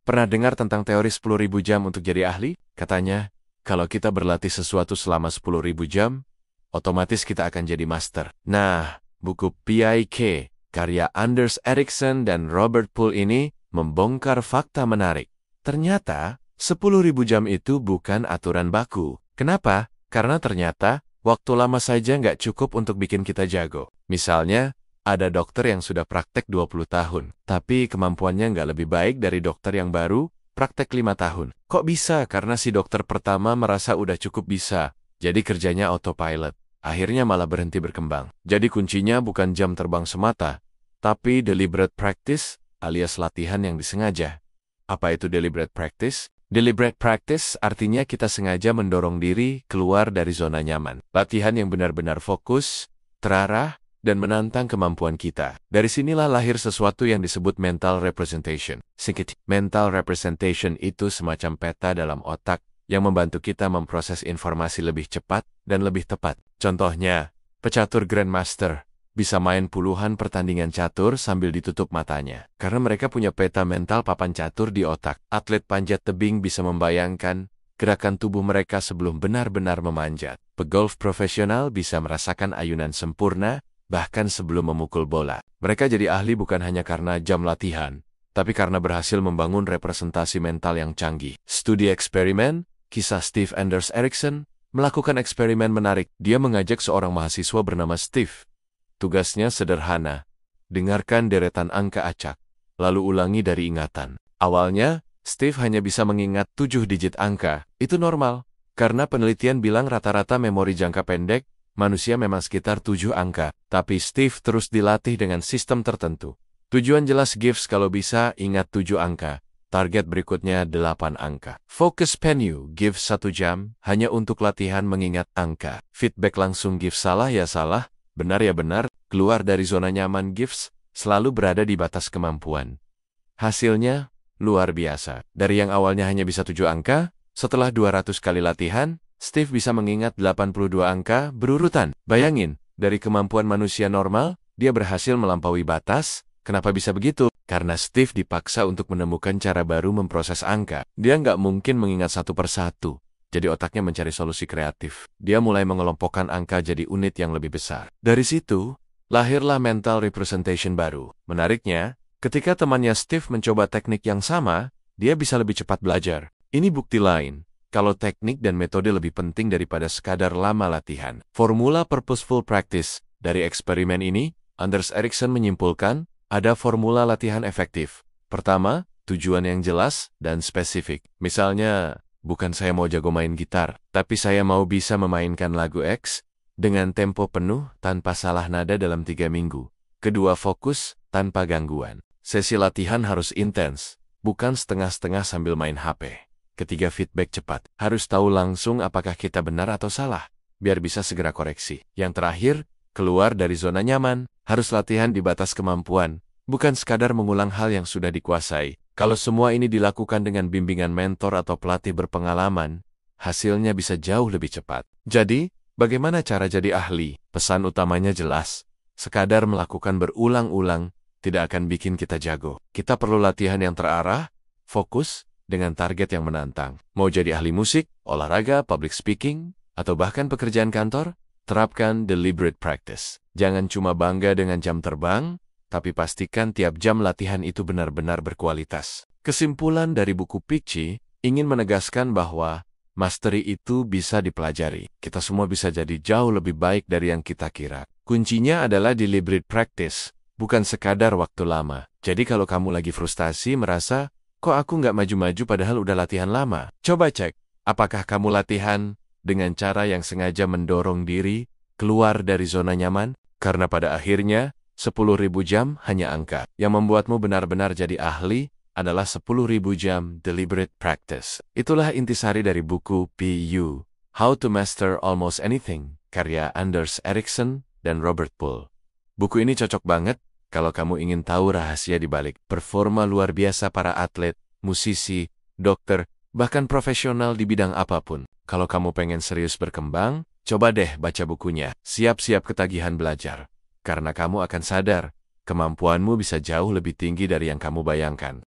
Pernah dengar tentang teori 10.000 jam untuk jadi ahli? Katanya, kalau kita berlatih sesuatu selama 10.000 jam, otomatis kita akan jadi master. Nah, buku PIK, karya Anders Ericsson dan Robert Poole ini membongkar fakta menarik. Ternyata, 10.000 jam itu bukan aturan baku. Kenapa? Karena ternyata, waktu lama saja nggak cukup untuk bikin kita jago. Misalnya, ada dokter yang sudah praktek 20 tahun, tapi kemampuannya nggak lebih baik dari dokter yang baru, praktek 5 tahun. Kok bisa? Karena si dokter pertama merasa udah cukup bisa, jadi kerjanya autopilot. Akhirnya malah berhenti berkembang. Jadi kuncinya bukan jam terbang semata, tapi deliberate practice alias latihan yang disengaja. Apa itu deliberate practice? Deliberate practice artinya kita sengaja mendorong diri keluar dari zona nyaman. Latihan yang benar-benar fokus, terarah, dan menantang kemampuan kita. Dari sinilah lahir sesuatu yang disebut mental representation. Singkat, mental representation itu semacam peta dalam otak yang membantu kita memproses informasi lebih cepat dan lebih tepat. Contohnya, pecatur Grandmaster bisa main puluhan pertandingan catur sambil ditutup matanya. Karena mereka punya peta mental papan catur di otak. Atlet panjat tebing bisa membayangkan gerakan tubuh mereka sebelum benar-benar memanjat. Pegolf profesional bisa merasakan ayunan sempurna bahkan sebelum memukul bola. Mereka jadi ahli bukan hanya karena jam latihan, tapi karena berhasil membangun representasi mental yang canggih. Studi eksperimen, kisah Steve Anders Ericsson, melakukan eksperimen menarik. Dia mengajak seorang mahasiswa bernama Steve. Tugasnya sederhana, dengarkan deretan angka acak, lalu ulangi dari ingatan. Awalnya, Steve hanya bisa mengingat 7 digit angka. Itu normal, karena penelitian bilang rata-rata memori jangka pendek, manusia memang sekitar 7 angka, tapi Steve terus dilatih dengan sistem tertentu. Tujuan jelas GIFs kalau bisa ingat 7 angka. Target berikutnya 8 angka. Focus Penyu, GIFs 1 jam, hanya untuk latihan mengingat angka. Feedback langsung GIFs salah ya salah, benar ya benar, keluar dari zona nyaman GIFs, selalu berada di batas kemampuan. Hasilnya, luar biasa. Dari yang awalnya hanya bisa 7 angka, setelah 200 kali latihan, Steve bisa mengingat 82 angka berurutan. Bayangin, dari kemampuan manusia normal, dia berhasil melampaui batas. Kenapa bisa begitu? Karena Steve dipaksa untuk menemukan cara baru memproses angka. Dia nggak mungkin mengingat satu persatu. Jadi otaknya mencari solusi kreatif. Dia mulai mengelompokkan angka jadi unit yang lebih besar. Dari situ, lahirlah mental representation baru. Menariknya, ketika temannya Steve mencoba teknik yang sama, dia bisa lebih cepat belajar. Ini bukti lain. Kalau teknik dan metode lebih penting daripada sekadar lama latihan. Formula Purposeful Practice. Dari eksperimen ini, Anders Ericsson menyimpulkan, ada formula latihan efektif. Pertama, tujuan yang jelas dan spesifik. Misalnya, bukan saya mau jago main gitar, tapi saya mau bisa memainkan lagu X dengan tempo penuh tanpa salah nada dalam 3 minggu. Kedua, fokus tanpa gangguan. Sesi latihan harus intens, bukan setengah-setengah sambil main HP. Ketiga, feedback cepat. Harus tahu langsung apakah kita benar atau salah, biar bisa segera koreksi. Yang terakhir, keluar dari zona nyaman, harus latihan di batas kemampuan, bukan sekadar mengulang hal yang sudah dikuasai. Kalau semua ini dilakukan dengan bimbingan mentor atau pelatih berpengalaman, hasilnya bisa jauh lebih cepat. Jadi, bagaimana cara jadi ahli? Pesan utamanya jelas. Sekadar melakukan berulang-ulang, tidak akan bikin kita jago. Kita perlu latihan yang terarah, fokus, dengan target yang menantang. Mau jadi ahli musik, olahraga, public speaking, atau bahkan pekerjaan kantor? Terapkan deliberate practice. Jangan cuma bangga dengan jam terbang, tapi pastikan tiap jam latihan itu benar-benar berkualitas. Kesimpulan dari buku PIK ingin menegaskan bahwa mastery itu bisa dipelajari. Kita semua bisa jadi jauh lebih baik dari yang kita kira. Kuncinya adalah deliberate practice, bukan sekadar waktu lama. Jadi kalau kamu lagi frustasi merasa, kok aku nggak maju-maju padahal udah latihan lama? Coba cek, apakah kamu latihan dengan cara yang sengaja mendorong diri keluar dari zona nyaman? Karena pada akhirnya, 10.000 jam hanya angka. Yang membuatmu benar-benar jadi ahli adalah 10.000 jam deliberate practice. Itulah intisari dari buku PU, How to Master Almost Anything, karya Anders Ericsson dan Robert Poole. Buku ini cocok banget kalau kamu ingin tahu rahasia di balik performa luar biasa para atlet, musisi, dokter, bahkan profesional di bidang apapun. Kalau kamu pengen serius berkembang, coba deh baca bukunya. Siap-siap ketagihan belajar. Karena kamu akan sadar, kemampuanmu bisa jauh lebih tinggi dari yang kamu bayangkan.